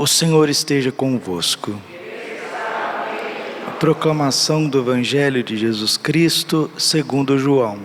O Senhor esteja convosco. A proclamação do Evangelho de Jesus Cristo segundo João.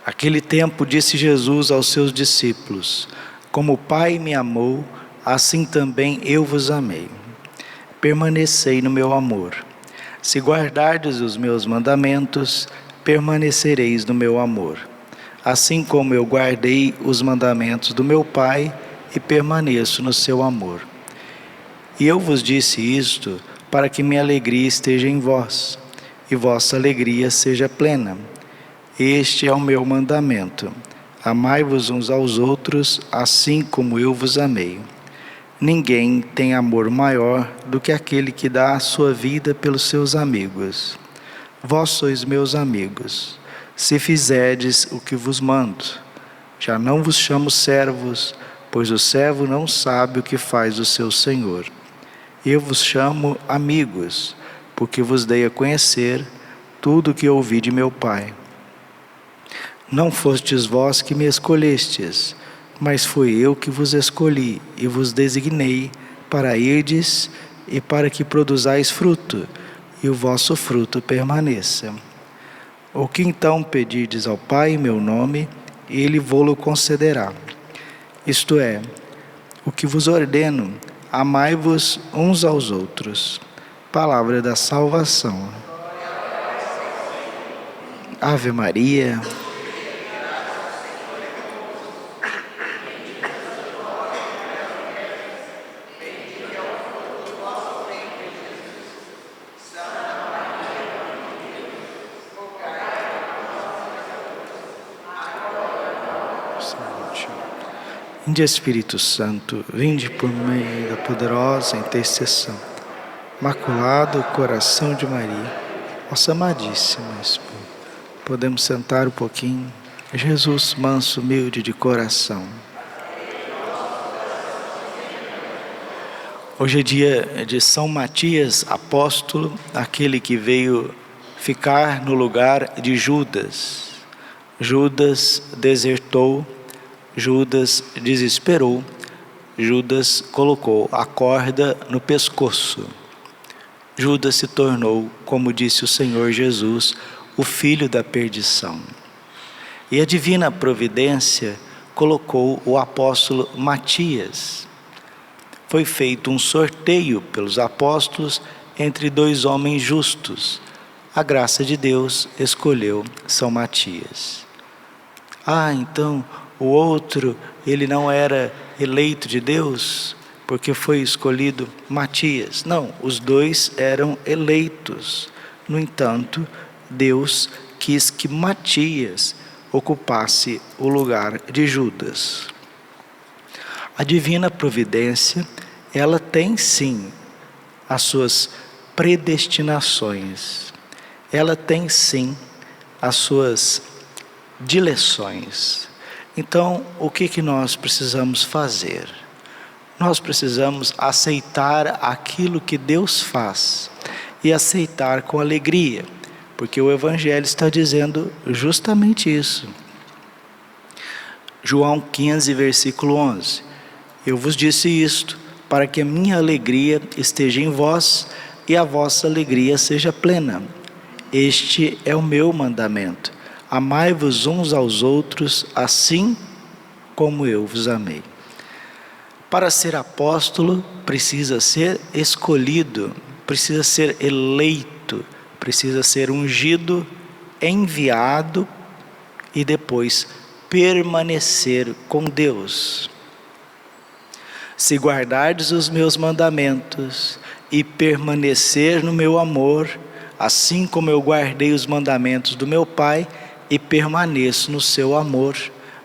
Aquele tempo disse Jesus aos seus discípulos: Como o Pai me amou, assim também eu vos amei. Permanecei no meu amor. Se guardardes os meus mandamentos, permanecereis no meu amor. Assim como eu guardei os mandamentos do meu Pai e permaneço no seu amor. E eu vos disse isto para que minha alegria esteja em vós e vossa alegria seja plena. Este é o meu mandamento: amai-vos uns aos outros, assim como eu vos amei. Ninguém tem amor maior do que aquele que dá a sua vida pelos seus amigos. Vós sois meus amigos, se fizerdes o que vos mando. Já não vos chamo servos, pois o servo não sabe o que faz o seu senhor. Eu vos chamo amigos, porque vos dei a conhecer tudo o que ouvi de meu Pai. Não fostes vós que me escolhestes, mas fui eu que vos escolhi e vos designei para irdes e para que produzais fruto, e o vosso fruto permaneça. O que então pedirdes ao Pai em meu nome, Ele vô-lo concederá. Isto é, o que vos ordeno, amai-vos uns aos outros. Palavra da salvação. Ave Maria. Vinde Espírito Santo, vinde por meio da poderosa intercessão. Imaculado coração de Maria, nossa amadíssima esposa. Podemos sentar um pouquinho. Jesus, manso, humilde de coração. Hoje é dia de São Matias, apóstolo, aquele que veio ficar no lugar de Judas. Judas desertou, Judas desesperou, Judas colocou a corda no pescoço. Judas se tornou, como disse o Senhor Jesus, o filho da perdição. E a divina providência colocou o apóstolo Matias. Foi feito um sorteio pelos apóstolos entre dois homens justos. A graça de Deus escolheu São Matias. Então o outro, ele não era eleito de Deus, porque foi escolhido Matias. Não, os dois eram eleitos. No entanto, Deus quis que Matias ocupasse o lugar de Judas. A divina providência, ela tem sim as suas predestinações. Ela tem sim as suas dileções. Então, o que nós precisamos fazer? Nós precisamos aceitar aquilo que Deus faz e aceitar com alegria, porque o Evangelho está dizendo justamente isso. João 15, versículo 11. Eu vos disse isto, para que a minha alegria esteja em vós e a vossa alegria seja plena. Este é o meu mandamento. Amai-vos uns aos outros, assim como eu vos amei. Para ser apóstolo, precisa ser escolhido, precisa ser eleito, precisa ser ungido, enviado e depois permanecer com Deus. Se guardardes os meus mandamentos e permanecer no meu amor, assim como eu guardei os mandamentos do meu Pai, e permaneço no seu amor,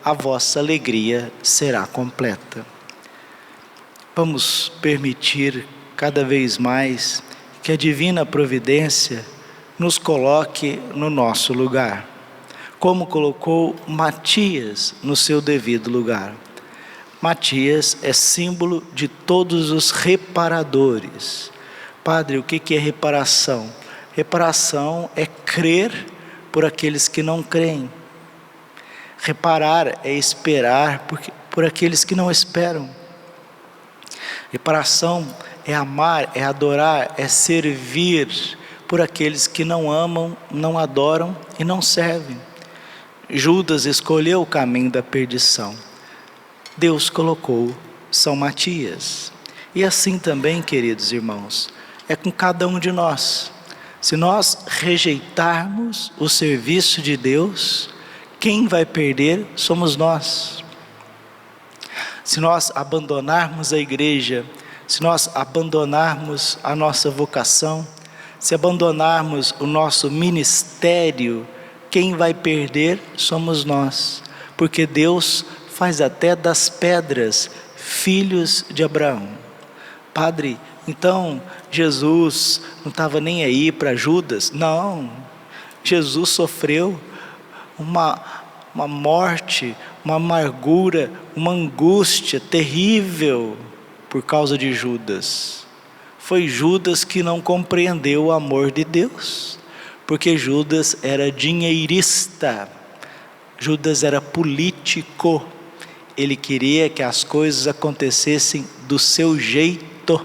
a vossa alegria será completa. Vamos permitir cada vez mais que a divina providência nos coloque no nosso lugar, como colocou Matias no seu devido lugar. Matias é símbolo de todos os reparadores. Padre, o que é reparação? Reparação é crer por aqueles que não creem. Reparar é esperar por aqueles que não esperam. Reparação é amar, é adorar, é servir por aqueles que não amam, não adoram e não servem. Judas escolheu o caminho da perdição. Deus colocou São Matias. E assim também, queridos irmãos, é com cada um de nós. Se nós rejeitarmos o serviço de Deus, quem vai perder somos nós. Se nós abandonarmos a igreja, se nós abandonarmos a nossa vocação, se abandonarmos o nosso ministério, quem vai perder somos nós, porque Deus faz até das pedras filhos de Abraão. Padre, então Jesus não estava nem aí para Judas? Não, Jesus sofreu uma morte, uma amargura, uma angústia terrível por causa de Judas. Foi Judas que não compreendeu o amor de Deus, porque Judas era dinheirista, Judas era político, ele queria que as coisas acontecessem do seu jeito,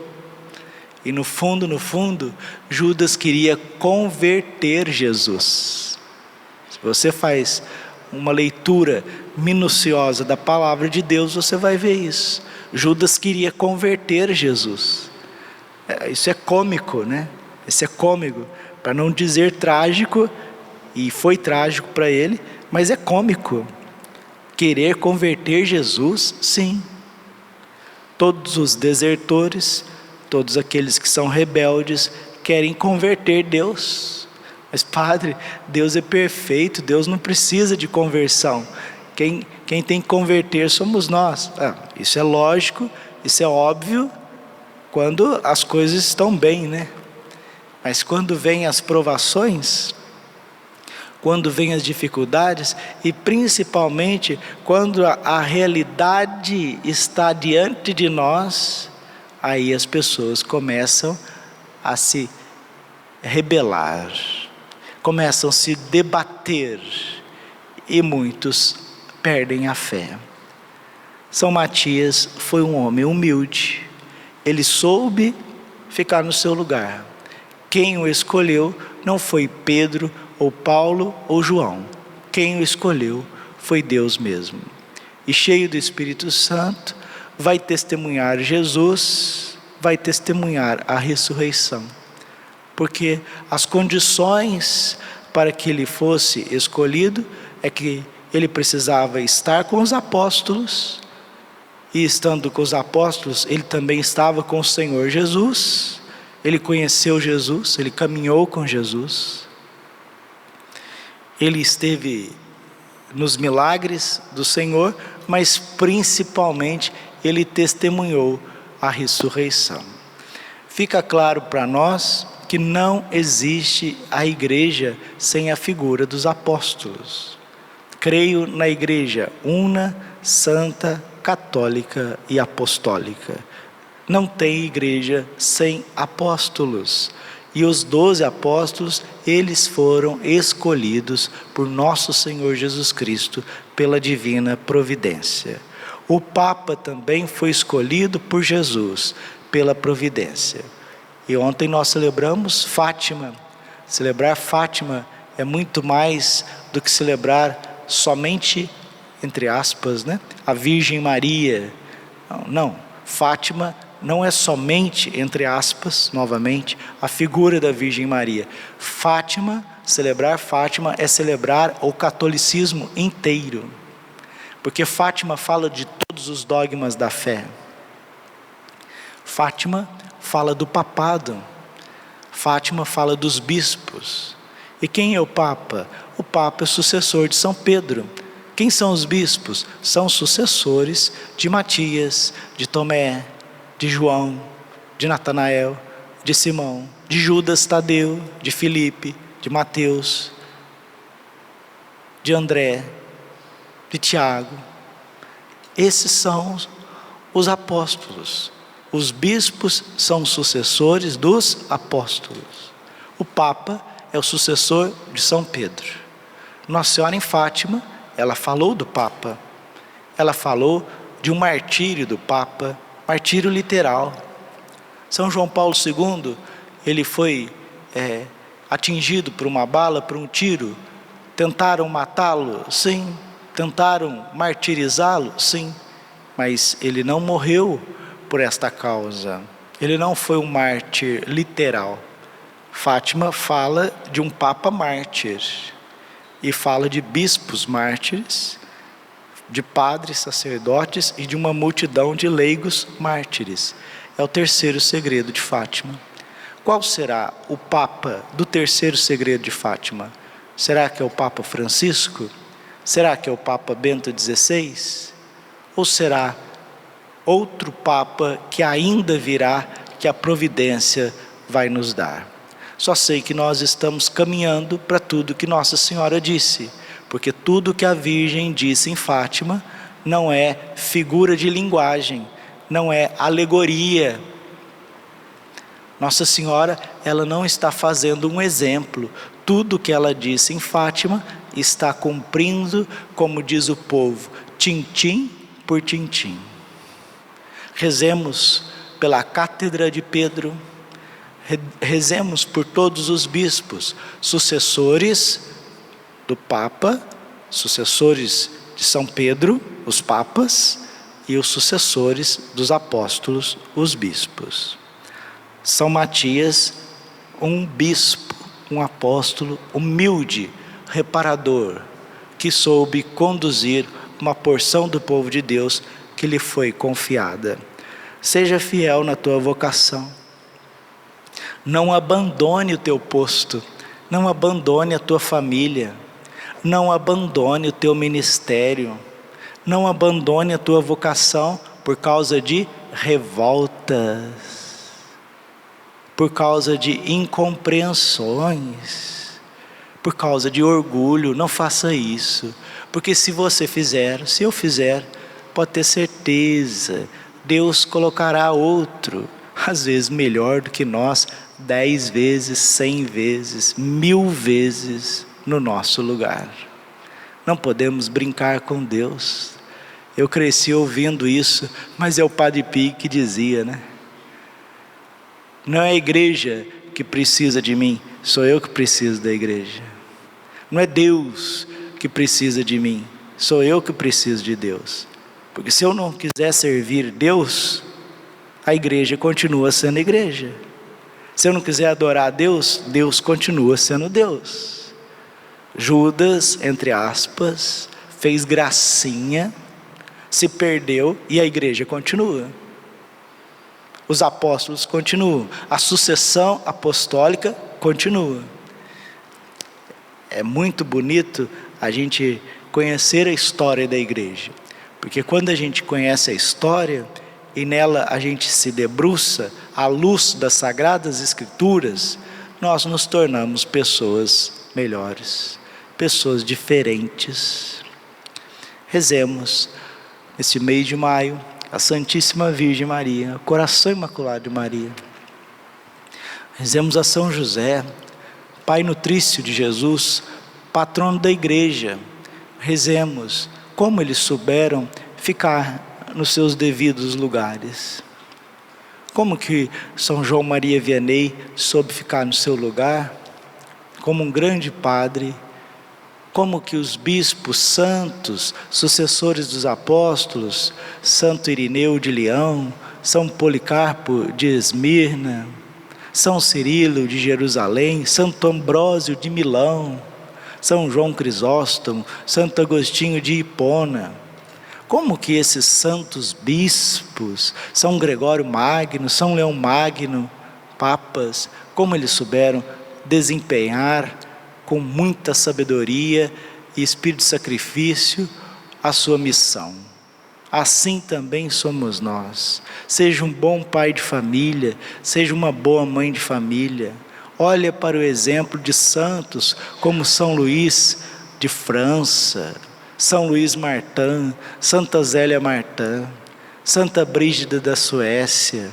e no fundo, Judas queria converter Jesus. Se você faz uma leitura minuciosa da palavra de Deus, você vai ver isso. Judas queria converter Jesus. Isso é cômico, né? Isso é cômico, para não dizer trágico, e foi trágico para ele, mas é cômico. Querer converter Jesus, sim. Todos os desertores, todos aqueles que são rebeldes, querem converter Deus. Mas padre, Deus é perfeito, Deus não precisa de conversão. Quem tem que converter somos nós. Isso é lógico, isso é óbvio, quando as coisas estão bem, né? Mas quando vêm as provações, quando vêm as dificuldades, e principalmente quando a realidade está diante de nós, aí as pessoas começam a se rebelar, começam a se debater, e muitos perdem a fé. São Matias foi um homem humilde, ele soube ficar no seu lugar. Quem o escolheu não foi Pedro, ou Paulo, ou João. Quem o escolheu foi Deus mesmo. E cheio do Espírito Santo, vai testemunhar Jesus, vai testemunhar a ressurreição. Porque as condições para que ele fosse escolhido é que ele precisava estar com os apóstolos, e estando com os apóstolos, ele também estava com o Senhor Jesus, ele conheceu Jesus, ele caminhou com Jesus, ele esteve nos milagres do Senhor, mas principalmente ele testemunhou a ressurreição. Fica claro para nós que não existe a igreja sem a figura dos apóstolos. Creio na igreja una, santa, católica e apostólica. Não tem igreja sem apóstolos. E os 12 apóstolos, eles foram escolhidos por nosso Senhor Jesus Cristo, pela divina providência. O Papa também foi escolhido por Jesus, pela providência. E ontem nós celebramos Fátima. Celebrar Fátima é muito mais do que celebrar somente, entre aspas, né, a Virgem Maria. Não, Fátima não é somente, entre aspas, novamente, a figura da Virgem Maria. Fátima, celebrar Fátima é celebrar o catolicismo inteiro. Porque Fátima fala de todos os dogmas da fé. Fátima fala do papado. Fátima fala dos bispos. E quem é o Papa? O Papa é sucessor de São Pedro. Quem são os bispos? São sucessores de Matias, de Tomé, de João, de Natanael, de Simão, de Judas Tadeu, de Filipe, de Mateus, de André, de Tiago. Esses são os apóstolos. Os bispos são sucessores dos apóstolos. O Papa é o sucessor de São Pedro. Nossa Senhora em Fátima, ela falou do Papa. Ela falou de um martírio do Papa, martírio literal. São João Paulo II, ele foi atingido por uma bala, por um tiro. Tentaram matá-lo? Sim. Tentaram martirizá-lo? Sim. Mas ele não morreu por esta causa. Ele não foi um mártir literal. Fátima fala de um Papa mártir. E fala de bispos mártires, de padres, sacerdotes e de uma multidão de leigos mártires. É o terceiro segredo de Fátima. Qual será o Papa do terceiro segredo de Fátima? Será que é o Papa Francisco? Será que é o Papa Bento XVI? Ou será outro Papa que ainda virá, que a providência vai nos dar? Só sei que nós estamos caminhando para tudo que Nossa Senhora disse, porque tudo que a Virgem disse em Fátima não é figura de linguagem, não é alegoria. Nossa Senhora, ela não está fazendo um exemplo. Tudo que ela disse em Fátima está cumprindo, como diz o povo, tintim por tintim. Rezemos pela Cátedra de Pedro, rezemos por todos os bispos, sucessores do Papa, sucessores de São Pedro, os papas, e os sucessores dos apóstolos, os bispos. São Matias, um bispo, um apóstolo humilde, reparador, que soube conduzir uma porção do povo de Deus que lhe foi confiada. Seja fiel na tua vocação. Não abandone o teu posto, não abandone a tua família, não abandone o teu ministério, não abandone a tua vocação por causa de revoltas, por causa de incompreensões, por causa de orgulho. Não faça isso, porque se você fizer, se eu fizer, pode ter certeza, Deus colocará outro, às vezes melhor do que nós, 10 vezes, 100 vezes, 1000 vezes no nosso lugar. Não podemos brincar com Deus. Eu cresci ouvindo isso, mas é o Padre Pio que dizia, né? Não é a igreja que precisa de mim, sou eu que preciso da igreja. Não é Deus que precisa de mim, sou eu que preciso de Deus. Porque se eu não quiser servir Deus, a igreja continua sendo igreja. Se eu não quiser adorar a Deus, Deus continua sendo Deus. Judas, entre aspas, fez gracinha, se perdeu e a igreja continua. Os apóstolos continuam, a sucessão apostólica continua. É muito bonito a gente conhecer a história da igreja, porque quando a gente conhece a história e nela a gente se debruça à luz das Sagradas Escrituras, nós nos tornamos pessoas melhores, pessoas diferentes. Rezemos nesse mês de maio a Santíssima Virgem Maria, o coração imaculado de Maria. Rezemos a São José, Pai nutrício de Jesus, patrono da igreja. Rezemos como eles souberam ficar nos seus devidos lugares. Como que São João Maria Vianney soube ficar no seu lugar, como um grande padre. Como que os bispos santos, sucessores dos apóstolos, Santo Irineu de Leão, São Policarpo de Esmirna, São Cirilo de Jerusalém, Santo Ambrósio de Milão, São João Crisóstomo, Santo Agostinho de Hipona, como que esses santos bispos, São Gregório Magno, São Leão Magno, papas, como eles souberam desempenhar com muita sabedoria e espírito de sacrifício a sua missão. Assim também somos nós. Seja um bom pai de família, seja uma boa mãe de família. Olha para o exemplo de santos como São Luís de França, São Luís Martin, Santa Zélia Martin, Santa Brígida da Suécia.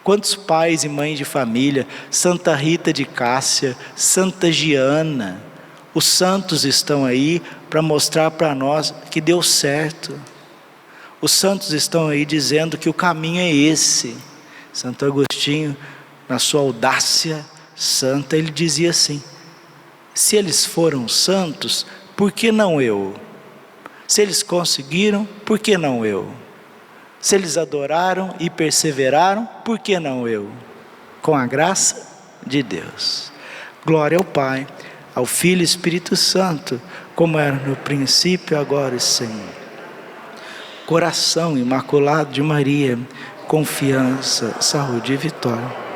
Quantos pais e mães de família, Santa Rita de Cássia, Santa Giana. Os santos estão aí para mostrar para nós que deu certo. Os santos estão aí dizendo que o caminho é esse. Santo Agostinho, na sua audácia santa, ele dizia assim: se eles foram santos, por que não eu? Se eles conseguiram, por que não eu? Se eles adoraram e perseveraram, por que não eu? Com a graça de Deus. Glória ao Pai, ao Filho e Espírito Santo, como era no princípio, agora e sempre. Coração imaculado de Maria, confiança, saúde e vitória.